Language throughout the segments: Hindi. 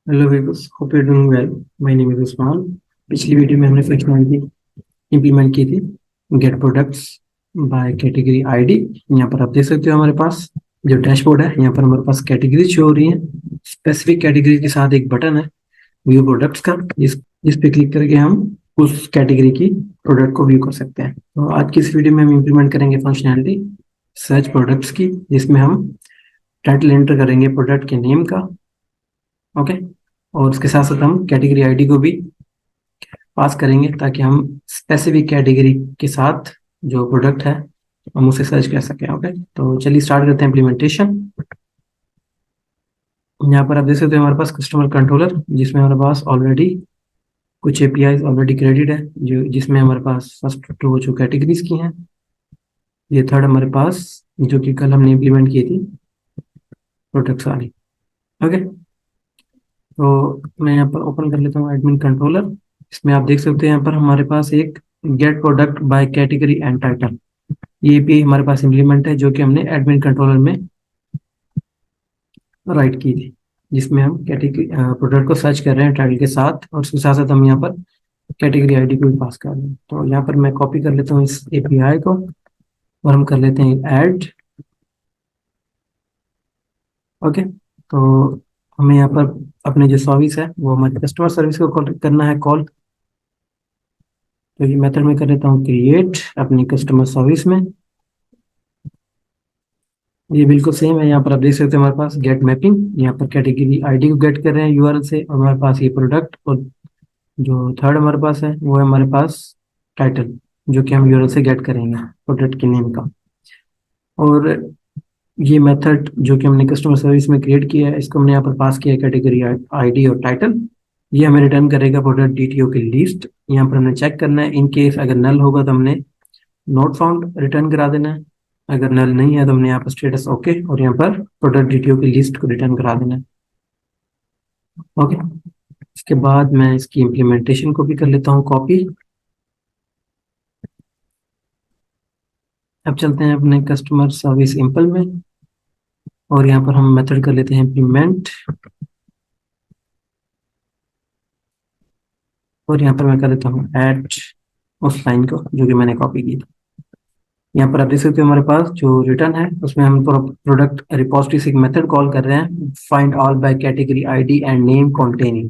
Hello viewers, hope you doing well. My name is Usman. पिछली वीडियो में हमने फंक्शनलिटी इंप्लीमेंट की थी, get products by category ID. यहाँ पर आप देख सकते हो हमारे पास जो डैशबोर्ड है, यहाँ पर हमारे पास कैटेगरी शो हो रही है। स्पेसिफिक कैटेगरी के साथ एक बटन है व्यू प्रोडक्ट्स का, इस पे क्लिक करके हम उस कैटेगरी की प्रोडक्ट को व्यू कर सकते हैं। तो आज की इस वीडियो में हम इंप्लीमेंट करेंगे फंक्शनैलिटी सर्च प्रोडक्ट्स की, जिसमें हम टाइटल एंटर करेंगे प्रोडक्ट के नेम का। ओके। और उसके साथ साथ हम कैटेगरी आईडी को भी पास करेंगे ताकि हम स्पेसिफिक कैटेगरी के साथ जो प्रोडक्ट है हम उसे सर्च कर सकें। ओके, तो चलिए स्टार्ट करते हैं इम्प्लीमेंटेशन। यहाँ पर आप देख सकते हैं हमारे पास कस्टमर कंट्रोलर, जिसमें हमारे पास ऑलरेडी कुछ एपीआई ऑलरेडी क्रेडिट है, जो जिसमें हमारे पास फर्स्ट टू जो कैटेगरीज की हैं, ये थर्ड हमारे पास जो कि कल हमने इम्प्लीमेंट की थी प्रोडक्ट्स वाली। ओके, तो मैं यहाँ पर ओपन कर लेता हूँ एडमिन कंट्रोलर। इसमें आप देख सकते हैं यहाँ पर हमारे पास एक get product by category and title, ये भी हमारे पास इम्प्लीमेंट है जो कि हमने एडमिन कंट्रोलर में राइट की थी, जिसमें हम कैटेगरी प्रोडक्ट को सर्च कर रहे हैं टाइटल के साथ, और उसके साथ साथ हम यहाँ पर कैटेगरी आईडी को भी पास कर रहे हैं। तो यहाँ पर मैं कॉपी कर लेता हूँ इस एपीआई को और हम कर लेते हैं ऐड। ओके, तो हमें यहाँ पर अपने जो सर्विस है वो हमारी कस्टमर सर्विस को कॉल करना है कॉल। तो ये मेथड में कर लेता हूँ क्रिएट अपनी कस्टमर सर्विस में। ये बिल्कुल सेम है, यहाँ पर आप देख सकते हैं हमारे पास गेट मैपिंग, यहाँ पर कैटेगरी आईडी को गेट कर रहे हैं यूआरएल से, और हमारे पास ये प्रोडक्ट, और जो थर्ड हमारे पास है वो है हमारे पास टाइटल, जो कि हम यूआरएल से गेट करेंगे प्रोडक्ट के नेम का। और ये मेथड जो कि हमने कस्टमर सर्विस में क्रिएट किया है, इसको हमने यहाँ पर पास किया है कैटेगरी आईडी और टाइटल। ये हमें रिटर्न करेगा प्रोडक्ट डीटीओ की लिस्ट। यहाँ पर हमने चेक करना है, इन केस अगर नल होगा तो हमने नोट फाउंड रिटर्न करा देना है, अगर नल नहीं है तो हमने यहाँ पर स्टेटस ओके और यहाँ पर प्रोडक्ट डिटेल की लिस्ट को रिटर्न करा देना है। ओके, इसके बाद मैं इसकी इम्प्लीमेंटेशन को भी कर लेता हूँ कॉपी। अब चलते हैं अपने कस्टमर सर्विस इम्पल में, और यहाँ पर हम मेथड कर लेते हैं इम्प्लीमेंट, और यहाँ पर मैं कर लेता हूँ ऐड उस लाइन को जो कि मैंने कॉपी की थी। यहाँ पर आप देख सकते हो हमारे पास जो रिटर्न है उसमें हम प्रोडक्ट रिपोजिटरी से एक मेथड कॉल कर रहे हैं, find all bye category ID and name containing.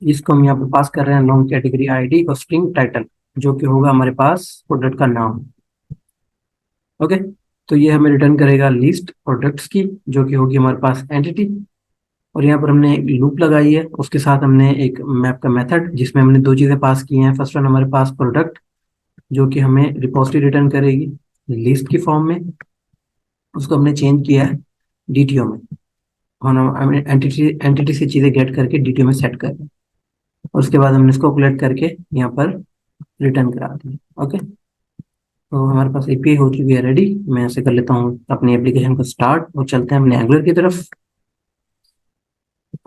इसको हम यहाँ पर पास कर रहे हैं लॉन्ग कैटेगरी आईडी और स्ट्रिंग टाइटल, जो कि होगा हमारे पास प्रोडक्ट का नाम। ओके, तो ये हमें रिटर्न करेगा लिस्ट प्रोडक्ट्स की, जो कि होगी हमारे पास एंटिटी। और यहाँ पर हमने एक लूप लगाई है, उसके साथ हमने एक मैप का मेथड जिसमें हमने दो चीज़ें पास की हैं। फर्स्ट वन हमारे पास प्रोडक्ट, जो कि हमें रिपोजिटरी रिटर्न करेगी लिस्ट की फॉर्म में, उसको हमने चेंज किया है डीटीओ में। हम एंटिटी एंटिटी से चीज़ें गेट करके डीटीओ में सेट कर रहे हैं, और उसके बाद हमने इसको कलेक्ट करके यहाँ पर रिटर्न करा देंगे। ओके, तो हमारे पास एपीआई हो चुकी है रेडी। मैं ऐसे कर लेता हूँ अपनी एप्लीकेशन को स्टार्ट, और चलते हैं अपने एंगुलर की तरफ।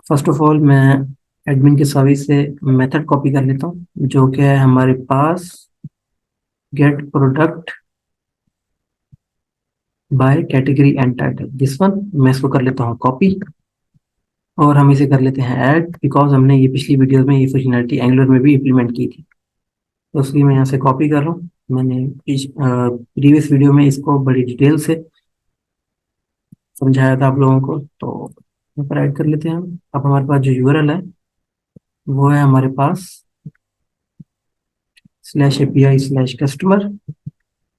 फर्स्ट ऑफ ऑल मैं एडमिन की सर्विस से मेथड कॉपी कर लेता हूँ, जो कि है हमारे पास get product by category and title, this one. मैं इसको कर लेता हूँ कॉपी, और हम इसे कर लेते हैं ऐड, बिकॉज हमने ये पिछली वीडियो में ये फंक्शनलिटी एंगुलर में भी इम्प्लीमेंट की थी। तो इसलिए मैं यहाँ से कॉपी कर रहा हूँ। मैंने प्रीवियस वीडियो में इसको बड़ी डिटेल से समझाया था आप लोगों को, तो यहाँ पर ऐड कर लेते हैं हम। अब हमारे पास जो यूआरएल है वो है हमारे पास slash API slash customer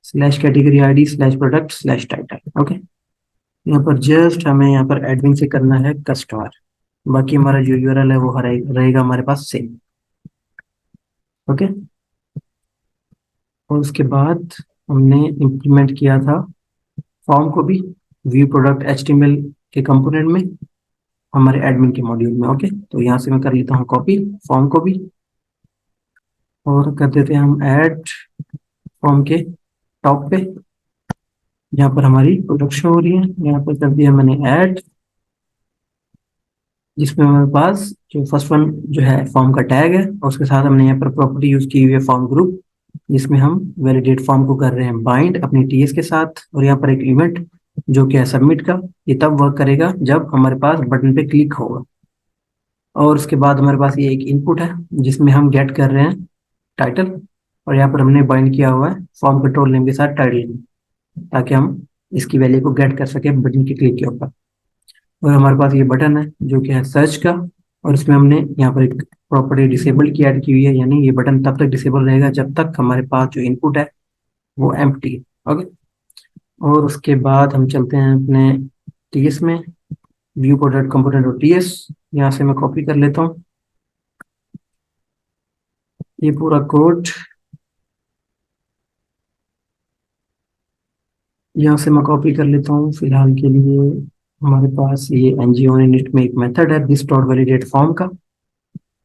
slash category ID slash product slash title. Okay, यहाँ पर जस्ट हमें यहाँ पर एडमिन से करना है कस्टमर, बाकी हमारा जो यूआरएल है वो रहेगा हमारे पास सेम। ओके, और उसके बाद हमने इम्प्लीमेंट किया था फॉर्म को भी व्यू प्रोडक्ट एचटीएमएल के कंपोनेंट में हमारे एडमिन के मॉड्यूल में। ओके, तो यहाँ से मैं कर लेता हूँ कॉपी फॉर्म को भी, और कर देते हैं हम ऐड फॉर्म के टॉप पे, जहाँ पर हमारी प्रोडक्शन हो रही है। यहाँ पर कर दिया मैंने ऐड, जिसमें हमारे पास जो फर्स्ट वन जो है फॉर्म का टैग है, और उसके साथ हमने यहाँ पर प्रॉपर्टी यूज की हुई है फॉर्म ग्रुप, जिसमें हम वैलिडेट फॉर्म को कर रहे हैं बाइंड अपनी टीएस के साथ, और यहाँ पर एक इवेंट जो कि है सबमिट का, ये तब वर्क करेगा जब हमारे पास बटन पे क्लिक होगा। और उसके बाद हमारे पास ये एक इनपुट है जिसमें हम गेट कर रहे हैं टाइटल, और यहाँ पर हमने बाइंड किया हुआ है फॉर्म कंट्रोल नेम के साथ टाइटल, ताकि हम इसकी वैल्यू को गेट कर सके बटन के क्लिक के ऊपर। और हमारे पास ये बटन है जो कि है सर्च का, और इसमें हमने यहाँ पर एक प्रॉपर्टी डिसेबल की ऐड की हुई है, यानी ये बटन तब तक डिसेबल रहेगा जब तक हमारे पास जो इनपुट है वो एम्प्टी है। ओके, और उसके बाद हम चलते हैं अपने टीएस में, व्यू प्रोडक्ट कंपोनेंट और टीएस। यहाँ से मैं कॉपी कर लेता हूँ ये पूरा कोड, यहाँ से मैं कॉपी कर लेता हूँ फिलहाल के लिए। हमारे पास ये एनजीओ इनिट में एक मेथड है दिस डॉट वैलिडेट फॉर्म का,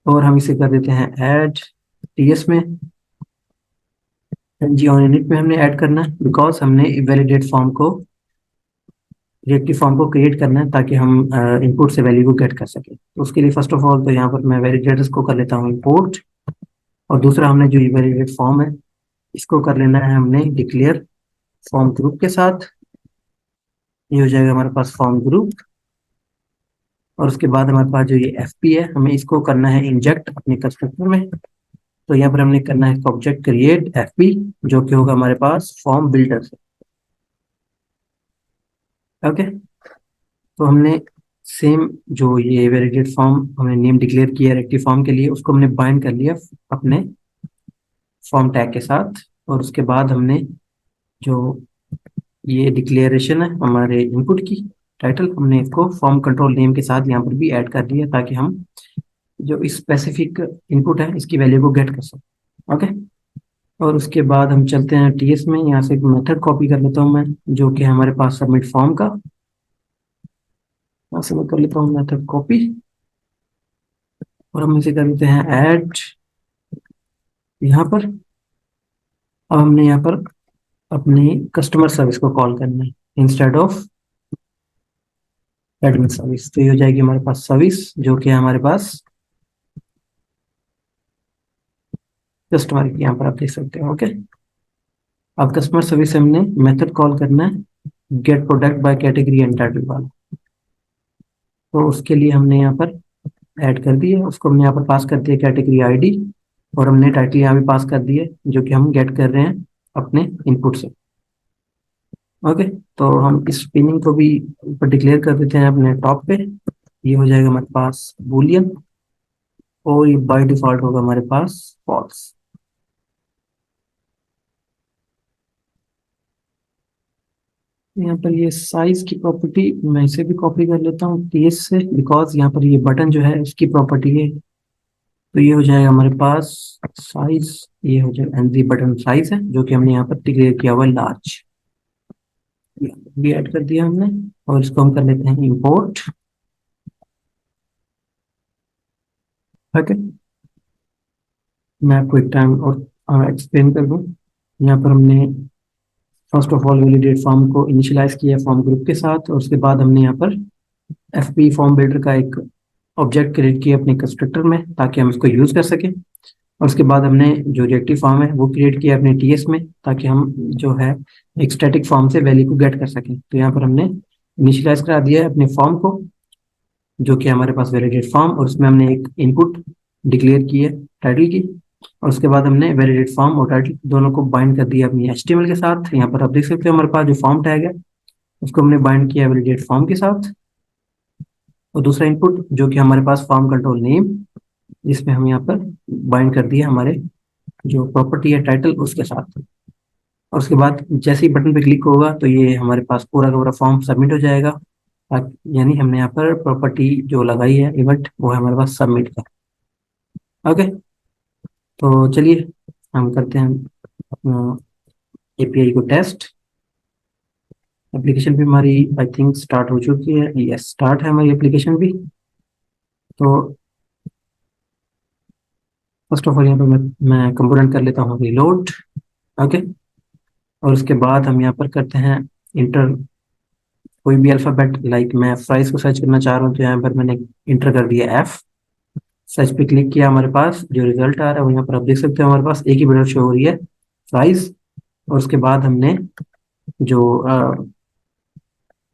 और हम इसे कर देते हैं ऐड टीएस में। एनजीओ इनिट में हमने ऐड करना है बिकॉज हमने वैलिडेट फॉर्म को, रिएक्टिव फॉर्म को क्रिएट करना है ताकि हम इनपुट से वैल्यू को गेट कर सके। तो उसके लिए फर्स्ट ऑफ ऑल तो यहाँ पर मैं वैलिडेटर्स को कर लेता हूँ इंपोर्ट, और दूसरा हमने जो ये वैलिडेट फॉर्म है इसको कर लेना है हमने डिक्लेयर फॉर्म ग्रुप के साथ। ये हो जाएगा हमारे पास फॉर्म ग्रुप, और उसके बाद हमारे पास जो ये एफ पी है हमें इसको करना है इंजेक्ट अपने कंस्ट्रक्टर में। तो यहाँ पर हमने करना है ऑब्जेक्ट क्रिएट एफ पी, जो कि होगा हमारे पास फॉर्म बिल्डर से। ओके, तो हमने सेम जो ये वैलिडेट फॉर्म हमने नेम डिक्लेयर किया रेक्टिव फॉर्म के लिए, उसको हमने बाइंड कर लिया अपने फॉर्म टैग के साथ। और उसके बाद हमने जो ये डिक्लेरेशन है हमारे इनपुट की टाइटल, हमने इसको फॉर्म कंट्रोल नेम के साथ यहाँ पर भी ऐड कर दिया ताकि हम जो स्पेसिफिक इनपुट है इसकी वैल्यू को गेट कर सकें। ओके, और उसके बाद हम चलते हैं टीएस में। यहाँ से एक मेथड कॉपी कर लेता हूँ मैं, जो कि हमारे पास सबमिट फॉर्म का। यहाँ से मैं कर लेता हूँ मेथड कॉपी, और हम इसे कर देते हैं ऐड यहाँ पर। अब हमने यहाँ पर अपनी कस्टमर सर्विस को कॉल करना है इंस्टेड ऑफ एडमिन सर्विस। तो ये हो जाएगी हमारे पास सर्विस, जो कि है हमारे पास कस्टमर की, यहाँ पर आप देख सकते हो। ओके, अब कस्टमर सर्विस से हमने मेथड कॉल करना है get product by category and title वाला। तो उसके लिए हमने यहाँ पर ऐड कर दिया, उसको हमने यहाँ पर पास कर दिया कैटेगरी आईडी, और हमने टाइटल यहाँ भी पास कर दिया जो कि हम गेट कर रहे हैं अपने इनपुट से। ओके, तो हम इस पिनिंग को भी ऊपर डिक्लेयर कर देते हैं अपने टॉप पे। ये हो जाएगा हमारे पास बूलियन, और ये बाय डिफॉल्ट होगा हमारे पास फॉल्स। यहाँ पर ये साइज की प्रॉपर्टी मैं इसे भी कॉपी कर लेता हूँ टीएस से, बिकॉज यहाँ पर ये बटन जो है उसकी प्रॉपर्टी है। तो ये हो जाएगा हमारे पास साइज, ये हो जाएगा एनजी बटन साइज है जो कि हमने यहाँ पर डिक्लेयर किया हुआ है लार्ज, भी ऐड कर दिया हमने। और इसको हम कर लेते हैं इंपोर्ट। ओके, मैं आपको एक टाइम और एक्सप्लेन कर दूँ। यहाँ पर हमने first of all validate form को इनिशियलाइज किया फॉर्म ग्रुप के साथ, और उसके बाद हमने यहाँ पर एफ पी फॉर्म बिल्डर का एक ऑब्जेक्ट क्रिएट किया अपने कंस्ट्रक्टर में ताकि हम इसको यूज कर सकें। और उसके बाद हमने जो रिएक्टिव फॉर्म है वो क्रिएट किया अपने टीएस में ताकि हम जो है एक स्टैटिक फॉर्म से वैल्यू को गेट कर सकें। तो यहाँ पर हमने इनिशियलाइज करा दिया है अपने फॉर्म को, जो कि हमारे पास वैलिडेट फॉर्म, और उसमें हमने एक इनपुट डिक्लेयर की है टाइटल की। और उसके बाद हमने वैलिडेट फॉर्म और टाइटल दोनों को बाइंड कर दिया अपनी एचटीएमएल के साथ। यहाँ पर आप देख सकते हो हमारे पास जो फॉर्म टैग है उसको हमने बाइंड किया वैलिडेट फॉर्म के साथ, और दूसरा इनपुट जो कि हमारे पास फॉर्म कंट्रोल नेम, जिसमें हम यहाँ पर बाइंड कर दिया हमारे जो प्रॉपर्टी है टाइटल उसके साथ। और उसके बाद जैसे ही बटन पे क्लिक होगा तो ये हमारे पास पूरा का पूरा फॉर्म सबमिट हो जाएगा। यानी हमने यहाँ पर प्रॉपर्टी जो लगाई है इवेंट वो है हमारे पास सबमिट का। ओके, तो चलिए हम करते हैं अपना एपीआई को टेस्ट। एप्लीकेशन भी हमारी आई थिंक स्टार्ट हो चुकी है, यस स्टार्ट है हमारी एप्लीकेशन भी। तो फर्स्ट ऑफ ऑल यहाँ पर मैं कंपोनेंट कर लेता हूँ रिलोड। ओके, और उसके बाद हम यहाँ पर करते हैं इंटर कोई भी अल्फाबेट, लाइक मैं फ्राइज को सर्च करना चाह रहा हूँ तो यहाँ पर मैंने इंटर कर दिया एफ। सर्च पे क्लिक किया, हमारे पास जो रिजल्ट आ रहा है वो यहाँ पर आप देख सकते हो हमारे पास एक ही विंडो शो हो रही है फ्राइज। और उसके बाद हमने जो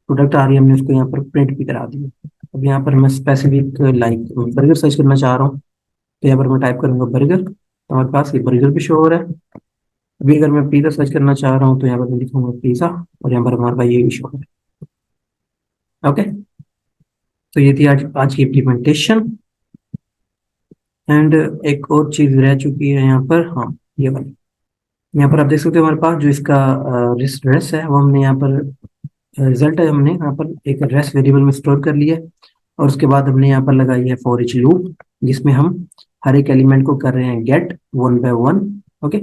प्रोडक्ट आ रही है, हमने उसको यहाँ पर प्रिंट भी करा दी। अब यहाँ पर मैं स्पेसिफिक लाइक बर्गर सर्च करना चाह रहा हूँ, तो यहाँ पर मैं टाइप करूंगा बर्गर, तो हमारे पास ये बर्गर भी शो हो रहा है। अभी अगर मैं पिज़्ज़ा सर्च करना चाह रहा हूँ तो यहाँ पर मैं लिखूंगा पिज़्ज़ा, और यहाँ पर हमारे पास ये भी शो हो रहा है। ओके, तो ये थी आज आज की इम्प्लीमेंटेशन। एंड एक और चीज रह चुकी है यहाँ पर, हाँ ये वाली। यहाँ पर आप देख सकते हो हमारे पास जो इसका रेस है, वो हमने यहाँ पर रिजल्ट है, हमने यहाँ पर एक रेस वेरिएबल में स्टोर कर लिया है। और उसके बाद हमने यहाँ पर लगाई है फॉर ईच लूप, जिसमें हम हर एक एलिमेंट को कर रहे हैं get one by one. Okay,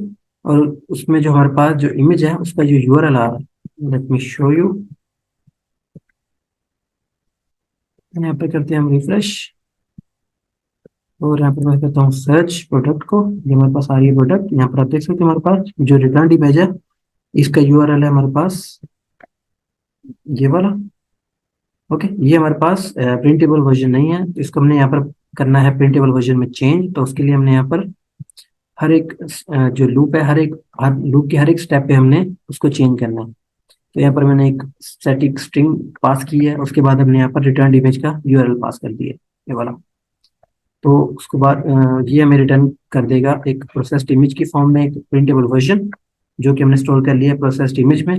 और उसमें जो हमारे पास जो इमेज है उसका जो यूआरएल आ रहा है, लेट मी शो यू। यहाँ पे करते हैं हम रिफ्रेश, और यहाँ पर मैं करता हूँ सर्च प्रोडक्ट को। ये हमारे पास आ रही है प्रोडक्ट, यहाँ पर आप देख सकते हैं हमारे पास जो रिटर्न इमेज है इसका यूआरएल है हमारे पास ये वाला। ओके, ये हमारे पास प्रिंटेबल वर्जन नहीं है, तो इसको हमने यहाँ पर करना है प्रिंटेबल वर्जन में चेंज। तो उसके लिए हमने यहाँ पर हर एक जो लूप है, हर लूप के हर एक स्टेप पे हमने उसको चेंज करना है। तो यहाँ पर मैंने एक स्टैटिक स्ट्रिंग पास की है, उसके बाद हमने यहाँ पर रिटर्न इमेज का यूआरएल पास कर दिया ये वाला। तो उसके बाद ये हमें रिटर्न कर देगा एक प्रोसेस्ड इमेज की फॉर्म में एक प्रिंटेबल वर्जन, जो कि हमने स्टोर कर लिया है प्रोसेस्ड इमेज में।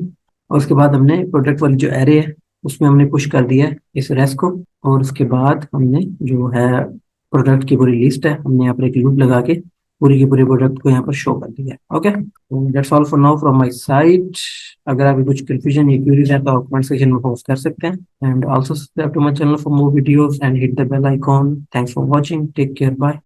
और उसके बाद हमने प्रोडक्ट वाली जो एरे है उसमें हमने पुश कर दिया है इस रेस को। और उसके बाद हमने जो है प्रोडक्ट की पूरी लिस्ट है, हमने यहाँ पर एक लूप लगा के पूरी की पूरी प्रोडक्ट को यहाँ पर शो कर दिया है। Okay, that's all for now from my side. अगर आपकी कुछ कंफ्यूजन या क्वेरीज है तो आप कमेंट सेक्शन में पोस्ट कर सकते हैं। And also subscribe to my channel for more videos and hit the bell icon. Thanks for watching, take care, bye.